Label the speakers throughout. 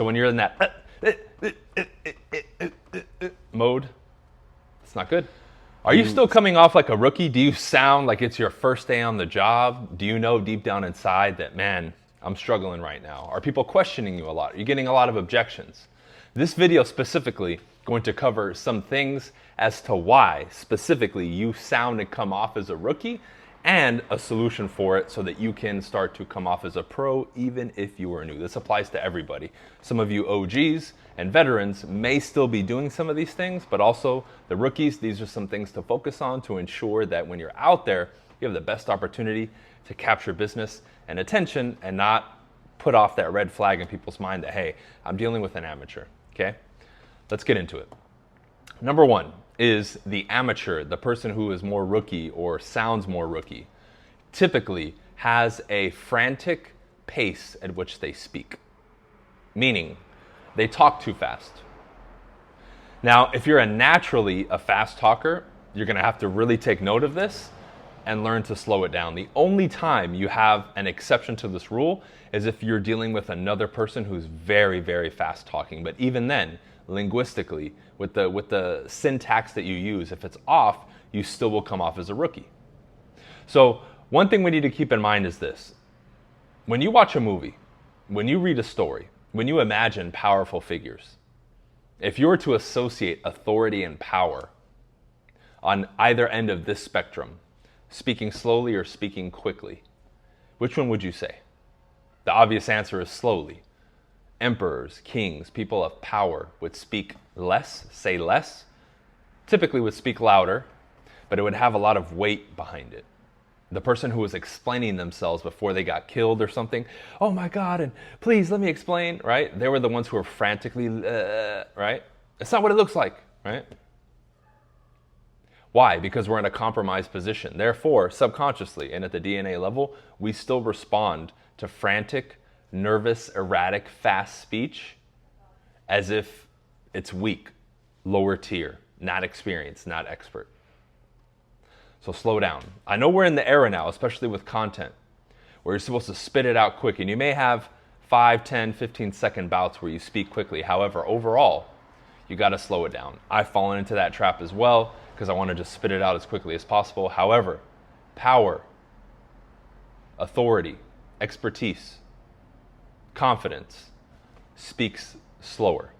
Speaker 1: So when you're in that mode, it's not good. Are you still coming off like a rookie? Do you sound like it's your first day on the job? Do you know deep down inside that, man, I'm struggling right now? Are people questioning you a lot? Are you getting a lot of objections? This video specifically going to cover some things as to why specifically you sound and come off as a rookie, and a solution for it so that you can start to come off as a pro even if you are new. This applies to everybody. Some of you OGs and veterans may still be doing some of these things, but also the rookies, these are some things to focus on to ensure that when you're out there, you have the best opportunity to capture business and attention and not put off that red flag in people's mind that, hey, I'm dealing with an amateur, okay? Let's get into it. Number one is the amateur, the person who is more rookie or sounds more rookie, typically has a frantic pace at which they speak, meaning they talk too fast. Now, if you're naturally a fast talker, you're gonna have to really take note of this and learn to slow it down. The only time you have an exception to this rule is if you're dealing with another person who's very, very fast talking. But even then, linguistically, with the syntax that you use, if it's off, you still will come off as a rookie. So one thing we need to keep in mind is this. When you watch a movie, when you read a story, when you imagine powerful figures, if you were to associate authority and power on either end of this spectrum, speaking slowly or speaking quickly, which one would you say? The obvious answer is slowly. Emperors, kings, people of power would speak less, say less, typically would speak louder, but it would have a lot of weight behind it. The person who was explaining themselves before they got killed or something, oh my God, and please let me explain, right? They were the ones who were frantically, right? It's not what it looks like, right? Why? Because we're in a compromised position. Therefore, subconsciously and at the DNA level, we still respond to frantic, nervous, erratic, fast speech as if it's weak, lower tier, not experienced, not expert. So slow down. I know we're in the era now, especially with content, where you're supposed to spit it out quick, and you may have 5, 10, 15-second bouts where you speak quickly. However, overall, you got to slow it down. I've fallen into that trap as well because I want to just spit it out as quickly as possible. However, power, authority, expertise, confidence speaks slower.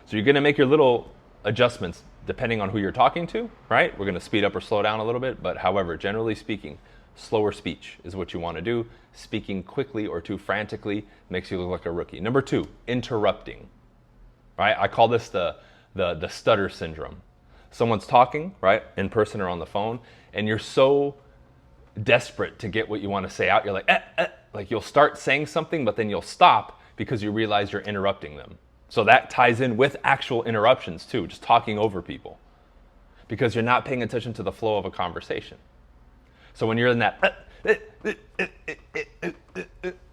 Speaker 1: So you're going to make your little adjustments depending on who you're talking to, right? We're going to speed up or slow down a little bit, but however, generally speaking, slower speech is what you want to do. Speaking quickly or too frantically makes you look like a rookie. Number two, interrupting, right? I call this the stutter syndrome. Someone's talking, right, in person or on the phone, and you're so desperate to get what you want to say out. You're like you'll start saying something, but then you'll stop because you realize you're interrupting them. So that ties in with actual interruptions too, just talking over people, because you're not paying attention to the flow of a conversation. So when you're in that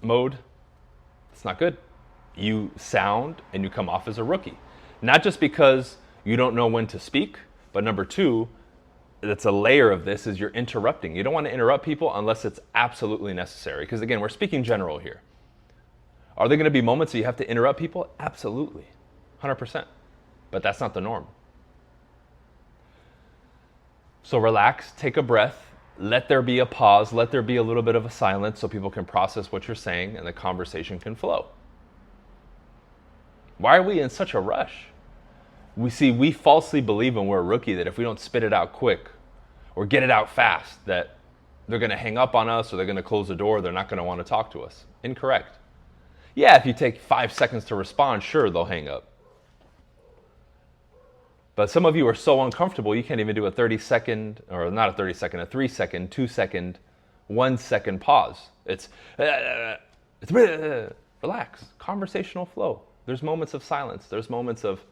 Speaker 1: mode, it's not good. You sound and you come off as a rookie. Not just because you don't know when to speak, but number two, that's a layer of this, is you're interrupting. You don't want to interrupt people unless it's absolutely necessary. Because again, we're speaking general here. Are there going to be moments that you have to interrupt people? Absolutely, 100%. But that's not the norm. So relax, take a breath, let there be a pause, let there be a little bit of a silence so people can process what you're saying and the conversation can flow. Why are we in such a rush? We falsely believe when we're a rookie that if we don't spit it out quick or get it out fast, that they're going to hang up on us or they're going to close the door, they're not going to want to talk to us. Incorrect. Yeah, if you take 5 seconds to respond, sure, they'll hang up. But some of you are so uncomfortable, you can't even do a 30-second, or not a 30-second, a 3-second, 2-second, 1-second pause. It's relax, conversational flow. There's moments of silence. There's moments of,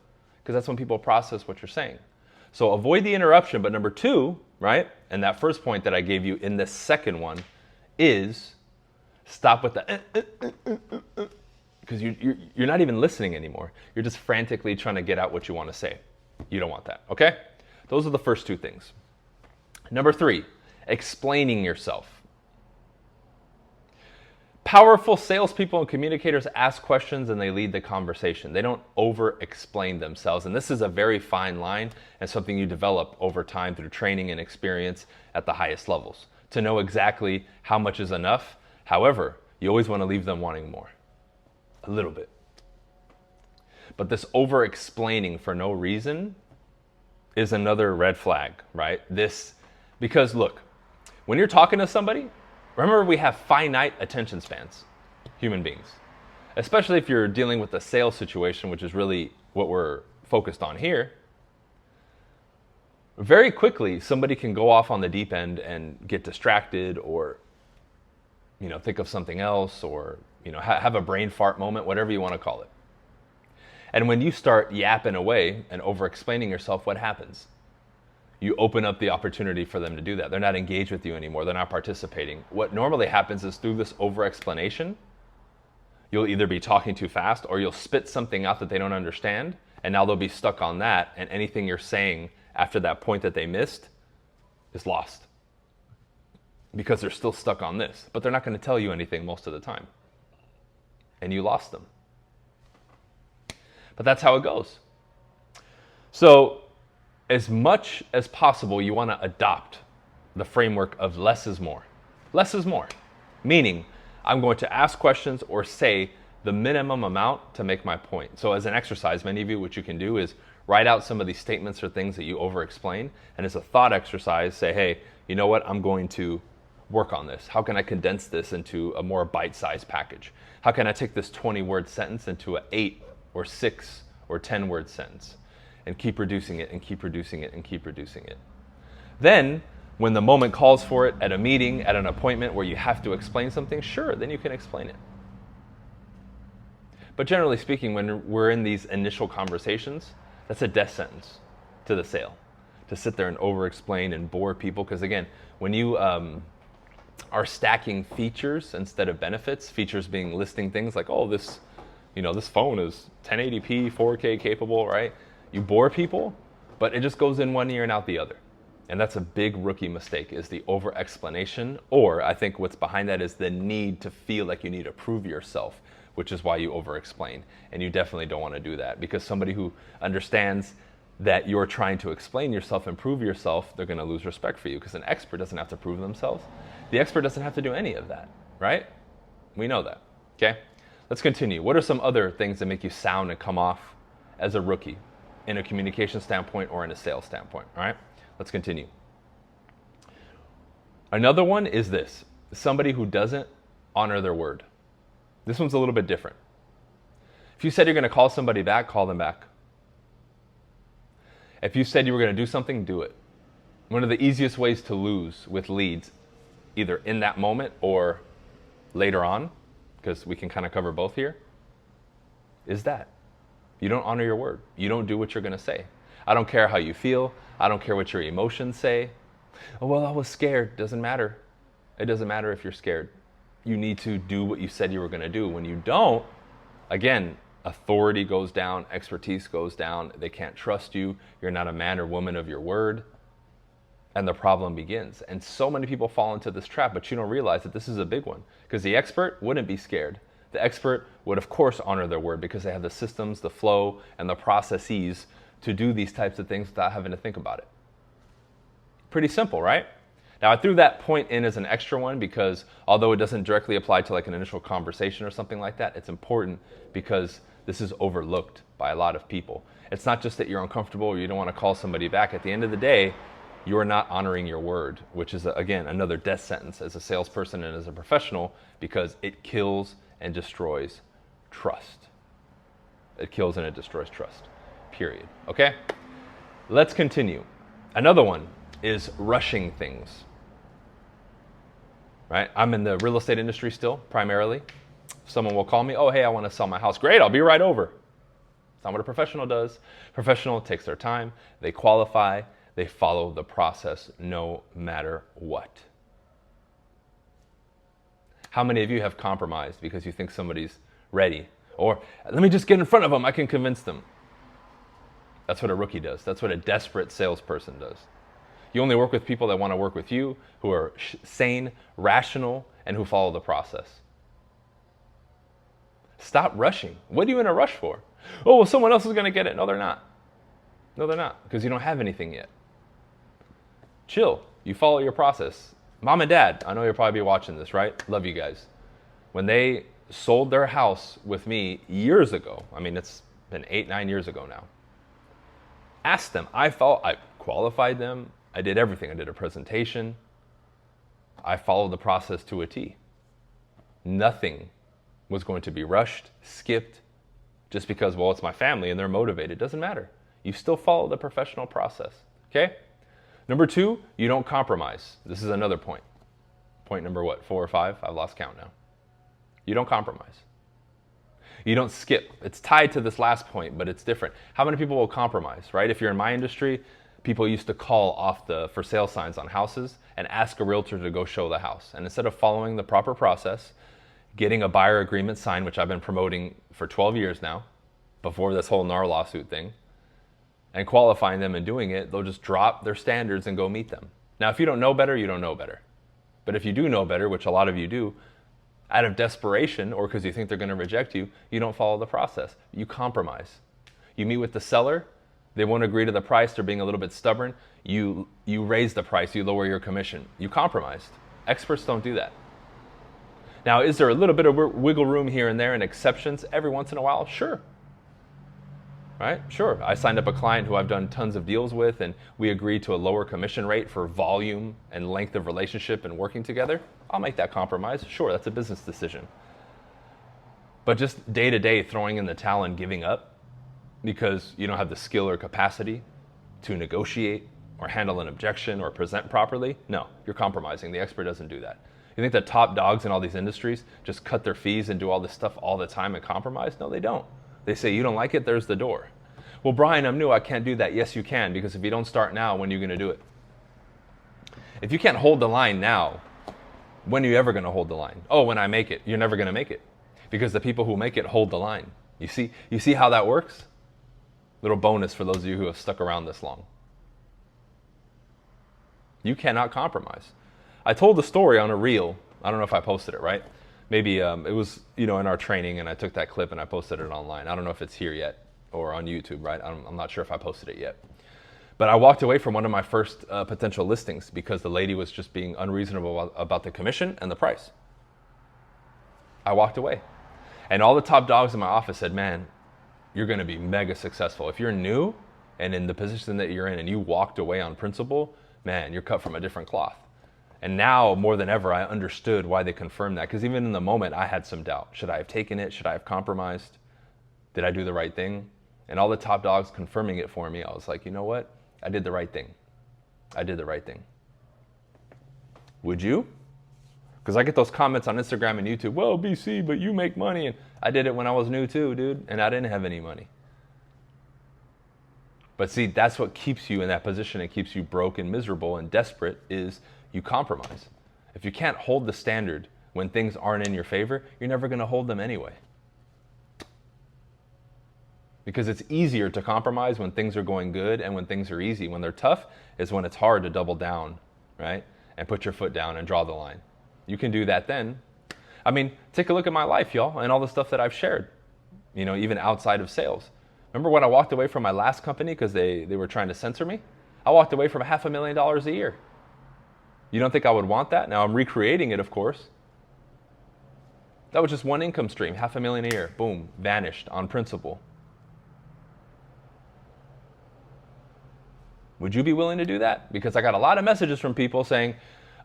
Speaker 1: because that's when people process what you're saying. So avoid the interruption. But number two, right, and that first point that I gave you in this second one is stop with the because you're not even listening anymore. You're just frantically trying to get out what you want to say. You don't want that, okay? Those are the first two things. Number three, explaining yourself. Powerful salespeople and communicators ask questions and they lead the conversation. They don't over-explain themselves. And this is a very fine line and something you develop over time through training and experience at the highest levels to know exactly how much is enough. However, you always want to leave them wanting more, a little bit. But this over-explaining for no reason is another red flag, right? Because look, when you're talking to somebody, remember we have finite attention spans, human beings. Especially if you're dealing with a sales situation, which is really what we're focused on here. Very quickly, somebody can go off on the deep end and get distracted or, think of something else or, have a brain fart moment, whatever you want to call it. And when you start yapping away and over-explaining yourself, what happens? You open up the opportunity for them to do that. They're not engaged with you anymore. They're not participating. What normally happens is through this over-explanation, you'll either be talking too fast or you'll spit something out that they don't understand, and now they'll be stuck on that, and anything you're saying after that point that they missed is lost. Because they're still stuck on this. But they're not going to tell you anything most of the time. And you lost them. But that's how it goes. So, as much as possible, you want to adopt the framework of less is more. Less is more. Meaning, I'm going to ask questions or say the minimum amount to make my point. So as an exercise, many of you, what you can do is write out some of these statements or things that you over-explain. And as a thought exercise, say, hey, you know what? I'm going to work on this. How can I condense this into a more bite-sized package? How can I take this 20-word sentence into an 8 or 6 or 10-word sentence? And keep reducing it and keep reducing it and keep reducing it. Then, when the moment calls for it at a meeting, at an appointment where you have to explain something, sure, then you can explain it. But generally speaking, when we're in these initial conversations, that's a death sentence to the sale. To sit there and over-explain and bore people. Because again, when you are stacking features instead of benefits, features being listing things like, oh, this phone is 1080p, 4K capable, right? You bore people, but it just goes in one ear and out the other. And that's a big rookie mistake, is the over-explanation, or I think what's behind that is the need to feel like you need to prove yourself, which is why you over-explain. And you definitely don't want to do that, because somebody who understands that you're trying to explain yourself and prove yourself, they're going to lose respect for you, because an expert doesn't have to prove themselves. The expert doesn't have to do any of that, right? We know that, okay? Let's continue. What are some other things that make you sound and come off as a rookie in a communication standpoint or in a sales standpoint, all right? Let's continue. Another one is this: somebody who doesn't honor their word. This one's a little bit different. If you said you're going to call somebody back, call them back. If you said you were going to do something, do it. One of the easiest ways to lose with leads, either in that moment or later on, because we can kind of cover both here, is that you don't honor your word. You don't do what you're going to say. I don't care how you feel. I don't care what your emotions say. Oh, well, I was scared. Doesn't matter. It doesn't matter if you're scared. You need to do what you said you were going to do. When you don't, again, authority goes down, expertise goes down. They can't trust you. You're not a man or woman of your word. And the problem begins. And so many people fall into this trap, but you don't realize that this is a big one, because the expert wouldn't be scared. The expert would, of course, honor their word, because they have the systems, the flow, and the processes to do these types of things without having to think about it. Pretty simple, right? Now, I threw that point in as an extra one because although it doesn't directly apply to like an initial conversation or something like that, it's important because this is overlooked by a lot of people. It's not just that you're uncomfortable or you don't want to call somebody back. At the end of the day, you're not honoring your word, which is, again, another death sentence as a salesperson and as a professional, because it kills and destroys trust. It kills and it destroys trust, period. Okay? Let's continue. Another one is rushing things. Right? I'm in the real estate industry still, primarily. Someone will call me, oh, hey, I want to sell my house. Great, I'll be right over. It's not what a professional does. Professional takes their time, they qualify, they follow the process no matter what. How many of you have compromised because you think somebody's ready? Or, let me just get in front of them, I can convince them. That's what a rookie does. That's what a desperate salesperson does. You only work with people that want to work with you, who are sane, rational, and who follow the process. Stop rushing. What are you in a rush for? Oh, well, someone else is going to get it. No, they're not. No, they're not, because you don't have anything yet. Chill. You follow your process. Mom and Dad, I know you'll probably be watching this, right? Love you guys. When they sold their house with me years ago, I mean, it's been 8-9 years ago now, ask them. I qualified them. I did everything. I did a presentation. I followed the process to a T. Nothing was going to be rushed, skipped, just because, well, it's my family and they're motivated. It doesn't matter. You still follow the professional process, okay? Number 2, you don't compromise. This is another point. Point number what, 4 or 5? I've lost count now. You don't compromise. You don't skip. It's tied to this last point, but it's different. How many people will compromise, right? If you're in my industry, people used to call off the for sale signs on houses and ask a realtor to go show the house. And instead of following the proper process, getting a buyer agreement signed, which I've been promoting for 12 years now, before this whole NAR lawsuit thing, and qualifying them and doing it, they'll just drop their standards and go meet them. Now, if you don't know better, you don't know better. But if you do know better, which a lot of you do, out of desperation or because you think they're going to reject you, you don't follow the process. You compromise. You meet with the seller, they won't agree to the price, they're being a little bit stubborn. You raise the price, you lower your commission. You compromised. Experts don't do that. Now, is there a little bit of wiggle room here and there and exceptions every once in a while? Sure. Right? Sure. I signed up a client who I've done tons of deals with, and we agreed to a lower commission rate for volume and length of relationship and working together. I'll make that compromise. Sure, that's a business decision. But just day to day throwing in the towel and giving up because you don't have the skill or capacity to negotiate or handle an objection or present properly, no, you're compromising. The expert doesn't do that. You think the top dogs in all these industries just cut their fees and do all this stuff all the time and compromise? No, they don't. They say, you don't like it, there's the door. Well, Bryan, I'm new, I can't do that. Yes, you can, because if you don't start now, when are you going to do it? If you can't hold the line now, when are you ever going to hold the line? Oh, when I make it. You're never going to make it, because the people who make it hold the line. You see how that works? Little bonus for those of you who have stuck around this long. You cannot compromise. I told the story on a reel. I don't know if I posted it, right? Maybe it was, in our training, and I took that clip and I posted it online. I don't know if it's here yet or on YouTube, right? I'm not sure if I posted it yet. But I walked away from one of my first potential listings because the lady was just being unreasonable about the commission and the price. I walked away. And all the top dogs in my office said, man, you're going to be mega successful. If you're new and in the position that you're in and you walked away on principle, man, you're cut from a different cloth. And now, more than ever, I understood why they confirmed that. Because even in the moment, I had some doubt. Should I have taken it? Should I have compromised? Did I do the right thing? And all the top dogs confirming it for me, I was like, you know what? I did the right thing. I did the right thing. Would you? Because I get those comments on Instagram and YouTube, well, BC, but you make money. And I did it when I was new too, dude, and I didn't have any money. But see, that's what keeps you in that position and keeps you broke and miserable and desperate is you compromise. If you can't hold the standard when things aren't in your favor, you're never going to hold them anyway. Because it's easier to compromise when things are going good and when things are easy. When they're tough is when it's hard to double down, right? And put your foot down and draw the line. You can do that then. I mean, take a look at my life, y'all, and all the stuff that I've shared, even outside of sales. Remember when I walked away from my last company because they were trying to censor me? I walked away from $500,000 a year. You don't think I would want that? Now I'm recreating it, of course. That was just one income stream, $500,000 a year. Boom, vanished on principle. Would you be willing to do that? Because I got a lot of messages from people saying,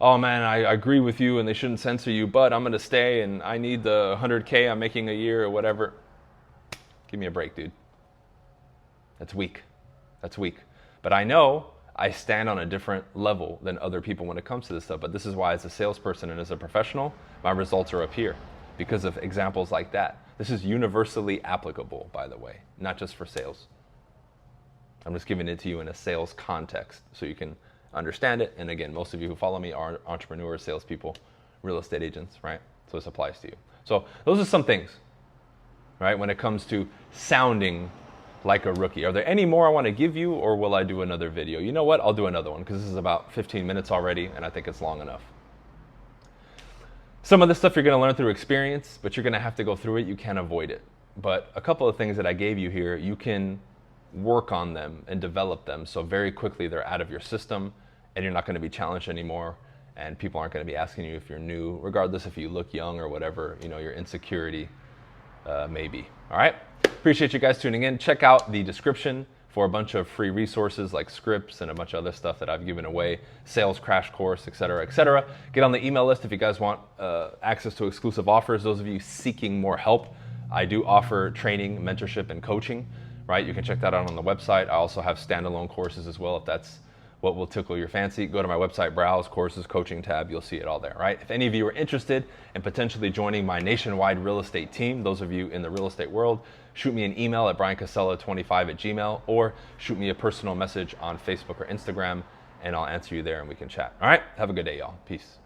Speaker 1: oh man, I agree with you and they shouldn't censor you, but I'm going to stay and I need the $100K I'm making a year or whatever. Give me a break, dude. That's weak. That's weak. But I know I stand on a different level than other people when it comes to this stuff. But this is why as a salesperson and as a professional, my results are up here because of examples like that. This is universally applicable, by the way, not just for sales. I'm just giving it to you in a sales context so you can understand it. And again, most of you who follow me are entrepreneurs, salespeople, real estate agents, right? So this applies to you. So those are some things, right? When it comes to sounding like a rookie. Are there any more I want to give you, or will I do another video? You know what? I'll do another one because this is about 15 minutes already and I think it's long enough. Some of this stuff you're going to learn through experience, but you're going to have to go through it. You can't avoid it. But a couple of things that I gave you here, you can work on them and develop them so very quickly they're out of your system and you're not going to be challenged anymore, and people aren't going to be asking you if you're new, regardless if you look young or whatever, you know, your insecurity may be. All right? Appreciate you guys tuning in. Check out the description for a bunch of free resources like scripts and a bunch of other stuff that I've given away, sales crash course, et cetera, et cetera. Get on the email list if you guys want access to exclusive offers. Those of you seeking more help, I do offer training, mentorship, and coaching, right? You can check that out on the website. I also have standalone courses as well if that's what will tickle your fancy. Go to my website, browse courses, coaching tab. You'll see it all there, right? If any of you are interested in potentially joining my nationwide real estate team, those of you in the real estate world, shoot me an email at bryancasella25@gmail.com or shoot me a personal message on Facebook or Instagram, and I'll answer you there and we can chat. All right? Have a good day, y'all. Peace.